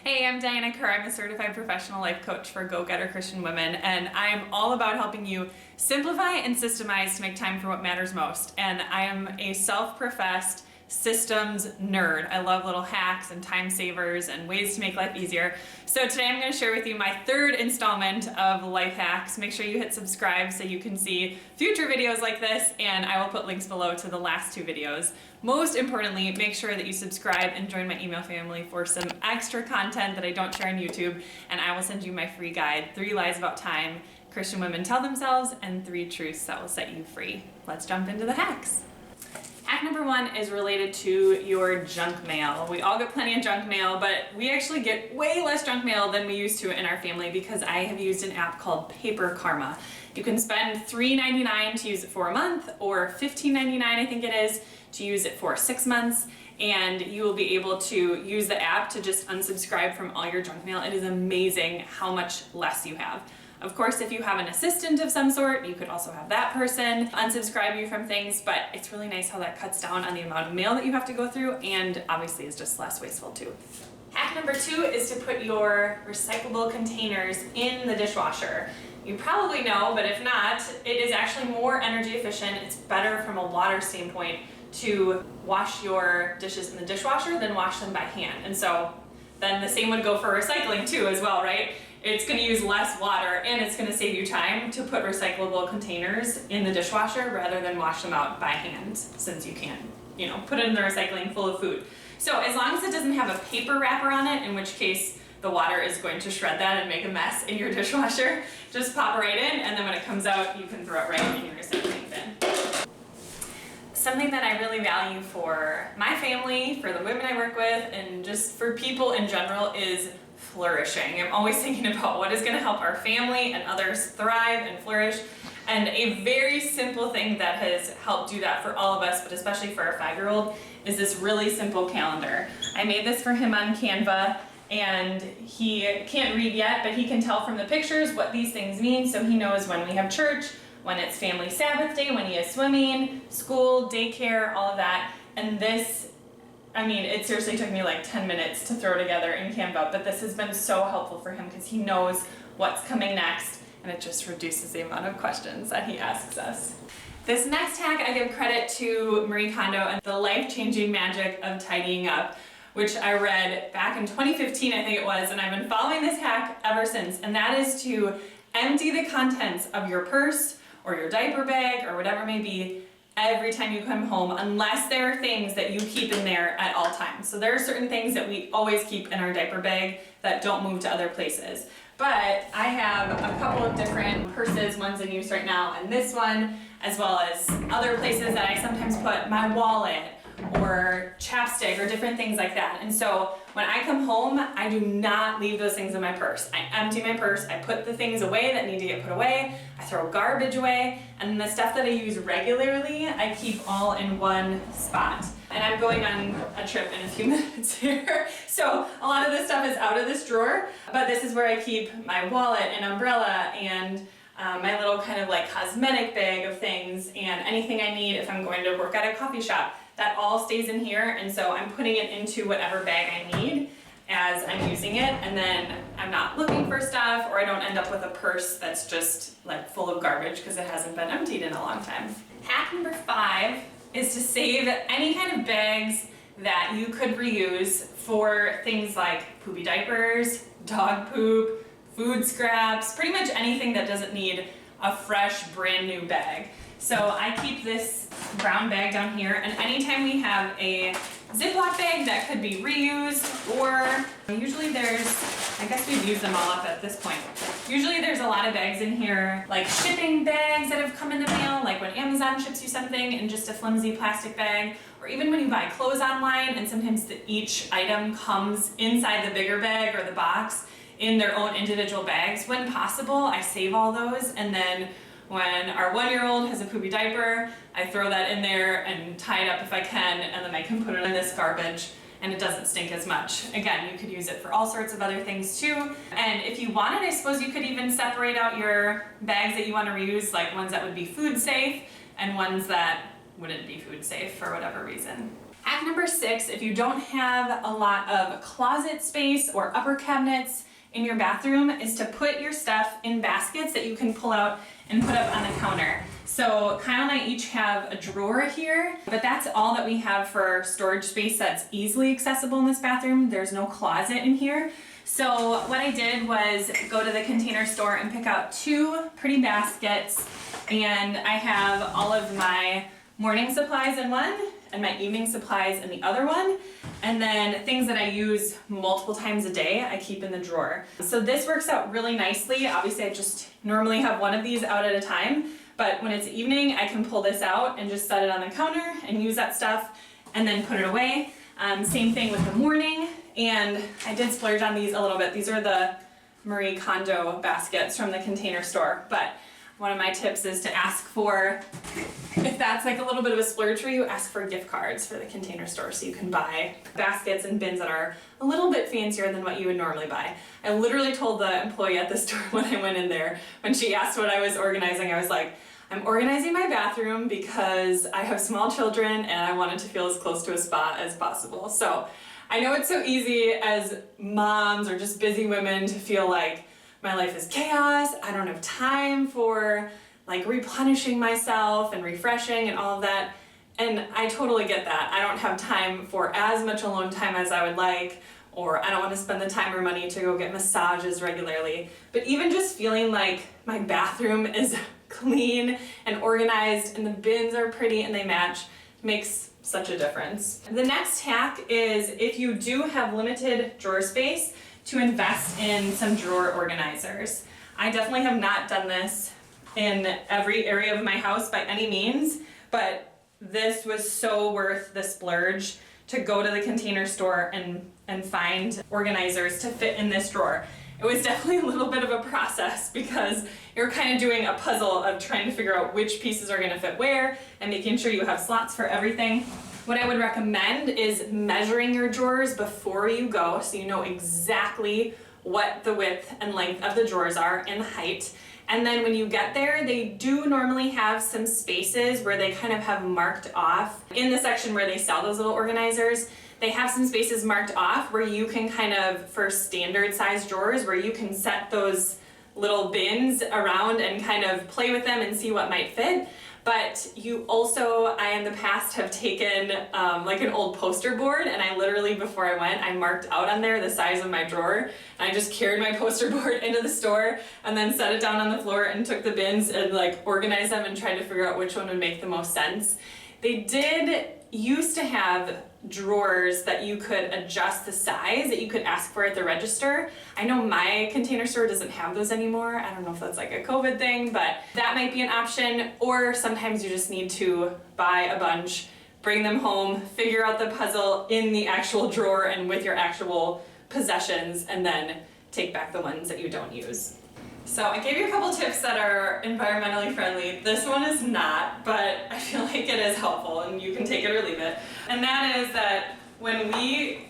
Hey, I'm Diana Kerr. I'm a certified professional life coach for go-getter Christian women, and I'm all about helping you simplify and systemize to make time for what matters most. And I am a self-professed systems nerd. I love little hacks and time savers and ways to make life easier. So today I'm going to share with you my third installment of life hacks. Make sure you hit subscribe so you can see future videos like this, and I will put links below to the last two videos. Most importantly, make sure that you subscribe and join my email family for some extra content that I don't share on YouTube, and I will send you my free guide, 3 Lies About Time Christian Women Tell Themselves, and 3 Truths That Will Set You Free. Let's jump into the hacks. Hack number 1 is related to your junk mail. We all get plenty of junk mail, but we actually get way less junk mail than we used to in our family because I have used an app called Paper Karma. You can spend $3.99 to use it for a month, or $15.99 I think it is to use it for 6 months, and you will be able to use the app to just unsubscribe from all your junk mail. It is amazing how much less you have. Of course, if you have an assistant of some sort, you could also have that person unsubscribe you from things, but it's really nice how that cuts down on the amount of mail that you have to go through, and obviously is just less wasteful too. Hack number 2 is to put your recyclable containers in the dishwasher. You probably know, but if not, it is actually more energy efficient. It's better from a water standpoint to wash your dishes in the dishwasher than wash them by hand. And so then the same would go for recycling too as well, right? It's going to use less water, and it's going to save you time to put recyclable containers in the dishwasher rather than wash them out by hand, since you can, put it in the recycling full of food. So as long as it doesn't have a paper wrapper on it, in which case the water is going to shred that and make a mess in your dishwasher, just pop it right in, and then when it comes out, you can throw it right in your recycling bin. Something that I really value for my family, for the women I work with, and just for people in general is flourishing. I'm always thinking about what is going to help our family and others thrive and flourish. And a very simple thing that has helped do that for all of us, but especially for our 5-year-old, is this really simple calendar. I made this for him on Canva, and he can't read yet, but he can tell from the pictures what these things mean, so he knows when we have church, when it's family Sabbath day, when he is swimming, school, daycare, all of that. And this, it seriously took me like 10 minutes to throw together in Canva, but this has been so helpful for him because he knows what's coming next, and it just reduces the amount of questions that he asks us. This next hack, I give credit to Marie Kondo and the life-changing magic of tidying up, which I read back in 2015, I think it was, and I've been following this hack ever since, and that is to empty the contents of your purse or your diaper bag or whatever it may be every time you come home, unless there are things that you keep in there at all times. So there are certain things that we always keep in our diaper bag that don't move to other places. But I have a couple of different purses, one's in use right now, and this one, as well as other places that I sometimes put my wallet or chapstick or different things like that. And so when I come home, I do not leave those things in my purse. I empty my purse, I put the things away that need to get put away, I throw garbage away, and the stuff that I use regularly, I keep all in one spot. And I'm going on a trip in a few minutes here, so a lot of this stuff is out of this drawer, but this is where I keep my wallet and umbrella and my little kind of like cosmetic bag of things and anything I need if I'm going to work at a coffee shop. That all stays in here, and so I'm putting it into whatever bag I need as I'm using it, and then I'm not looking for stuff, or I don't end up with a purse that's just like full of garbage because it hasn't been emptied in a long time. Hack number 5 is to save any kind of bags that you could reuse for things like poopy diapers, dog poop, food scraps, pretty much anything that doesn't need a fresh, brand new bag. So I keep this brown bag down here, and anytime we have a Ziploc bag that could be reused, or usually I guess we've used them all up at this point. Usually there's a lot of bags in here, like shipping bags that have come in the mail, like when Amazon ships you something in just a flimsy plastic bag, or even when you buy clothes online, and sometimes each item comes inside the bigger bag or the box in their own individual bags. When possible, I save all those, and then when our 1-year-old has a poopy diaper, I throw that in there and tie it up if I can, and then I can put it in this garbage, and it doesn't stink as much. Again, you could use it for all sorts of other things too. And if you wanted, I suppose you could even separate out your bags that you want to reuse, like ones that would be food safe and ones that wouldn't be food safe for whatever reason. Hack number 6, if you don't have a lot of closet space or upper cabinets in your bathroom, is to put your stuff in baskets that you can pull out and put up on the counter. So Kyle and I each have a drawer here, but that's all that we have for storage space that's easily accessible in this bathroom. There's no closet in here. So what I did was go to the Container Store and pick out 2 pretty baskets, and I have all of my morning supplies in one and my evening supplies in the other one, and then things that I use multiple times a day I keep in the drawer. So this works out really nicely. Obviously I just normally have one of these out at a time, but when it's evening I can pull this out and just set it on the counter and use that stuff and then put it away. Same thing with the morning, and I did splurge on these a little bit. These are the Marie Kondo baskets from the Container Store, but one of my tips is to ask for, if that's like a little bit of a splurge for you, ask for gift cards for the Container Store so you can buy baskets and bins that are a little bit fancier than what you would normally buy. I literally told the employee at the store when I went in there, when she asked what I was organizing, I was like, I'm organizing my bathroom because I have small children and I want it to feel as close to a spa as possible. So I know it's so easy as moms or just busy women to feel like my life is chaos, I don't have time for like replenishing myself and refreshing and all of that. And I totally get that. I don't have time for as much alone time as I would like, or I don't want to spend the time or money to go get massages regularly. But even just feeling like my bathroom is clean and organized and the bins are pretty and they match makes such a difference. The next hack is, if you do have limited drawer space, to invest in some drawer organizers. I definitely have not done this in every area of my house by any means, but this was so worth the splurge to go to the Container Store and find organizers to fit in this drawer. It was definitely a little bit of a process because you're kind of doing a puzzle of trying to figure out which pieces are going to fit where and making sure you have slots for everything. What I would recommend is measuring your drawers before you go so you know exactly what the width and length of the drawers are and the height. And then when you get there, they do normally have some spaces where they kind of have marked off. In the section where they sell those little organizers, they have some spaces marked off where you can kind of, for standard size drawers, where you can set those little bins around and kind of play with them and see what might fit. But you also, I in the past have taken like an old poster board, and I literally, before I went, I marked out on there the size of my drawer, and I just carried my poster board into the store and then set it down on the floor and took the bins and like organized them and tried to figure out which one would make the most sense. They did used to have drawers that you could adjust the size, that you could ask for at the register. I know my Container Store doesn't have those anymore. I don't know if that's like a COVID thing, but that might be an option. Or sometimes you just need to buy a bunch, bring them home, figure out the puzzle in the actual drawer and with your actual possessions, and then take back the ones that you don't use. So I gave you a couple tips that are environmentally friendly. This one is not, but I feel like it is helpful and you can take it or leave it. And that is that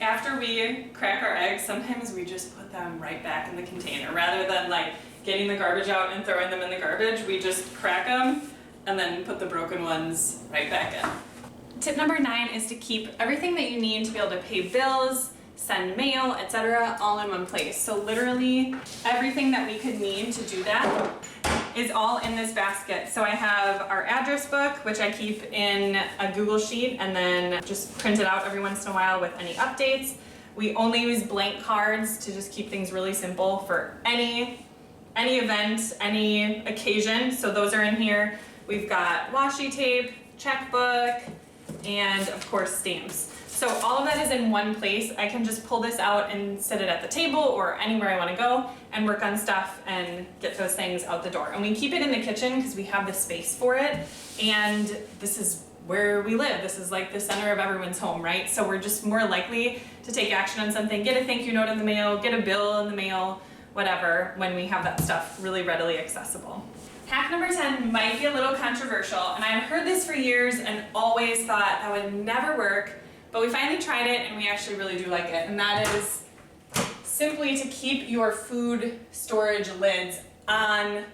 after we crack our eggs, sometimes we just put them right back in the container. Rather than like getting the garbage out and throwing them in the garbage, we just crack them and then put the broken ones right back in. Tip number 9 is to keep everything that you need to be able to pay bills, send mail, etc., all in one place. So literally everything that we could need to do that is all in this basket. So I have our address book, which I keep in a Google Sheet and then just print it out every once in a while with any updates. We only use blank cards to just keep things really simple for any event, any occasion. So those are in here. We've got washi tape, checkbook, and of course stamps. So all of that is in one place. I can just pull this out and set it at the table or anywhere I want to go and work on stuff and get those things out the door. And we keep it in the kitchen because we have the space for it. And this is where we live. This is like the center of everyone's home, right? So we're just more likely to take action on something, get a thank you note in the mail, get a bill in the mail, whatever, when we have that stuff really readily accessible. Hack number 10 might be a little controversial, and I've heard this for years and always thought that would never work. But we finally tried it and we actually really do like it, and that is simply to keep your food storage lids on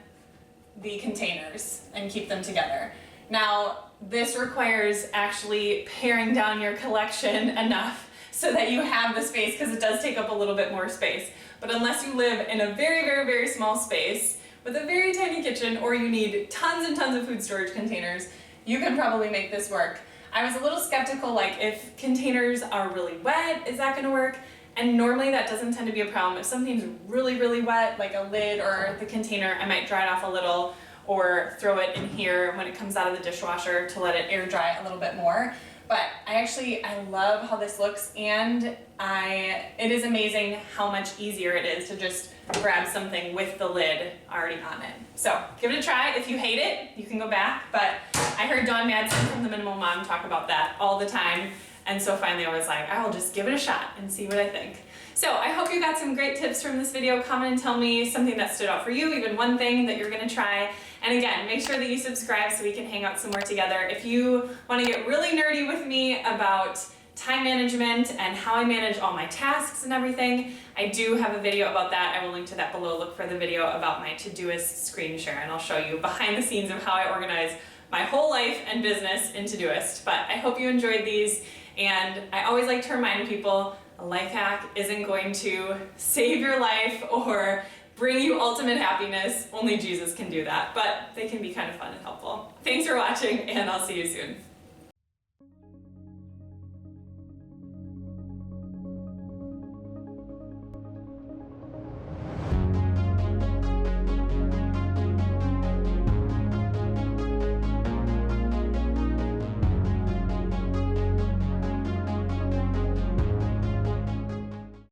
the containers and keep them together. Now, this requires actually paring down your collection enough so that you have the space, because it does take up a little bit more space. But unless you live in a very, very, very small space with a very tiny kitchen, or you need tons and tons of food storage containers, you can probably make this work. I was a little skeptical, like if containers are really wet, is that gonna work? And normally that doesn't tend to be a problem. If something's really, really wet, like a lid or the container, I might dry it off a little or throw it in here when it comes out of the dishwasher to let it air dry a little bit more. But I love how this looks, and it is amazing how much easier it is to just grab something with the lid already on it. So give it a try. If you hate it, you can go back, but I heard Dawn Madsen from The Minimal Mom talk about that all the time, and so finally I was like, I'll just give it a shot and see what I think. So I hope you got some great tips from this video. Comment and tell me something that stood out for you, even one thing that you're gonna try. And again, make sure that you subscribe so we can hang out some more together. If you wanna get really nerdy with me about time management and how I manage all my tasks and everything, I do have a video about that. I will link to that below. Look for the video about my Todoist screen share, and I'll show you behind the scenes of how I organize my whole life and business in Todoist. But I hope you enjoyed these, and I always like to remind people, a life hack isn't going to save your life or bring you ultimate happiness. Only Jesus can do that, but they can be kind of fun and helpful. Thanks for watching, and I'll see you soon.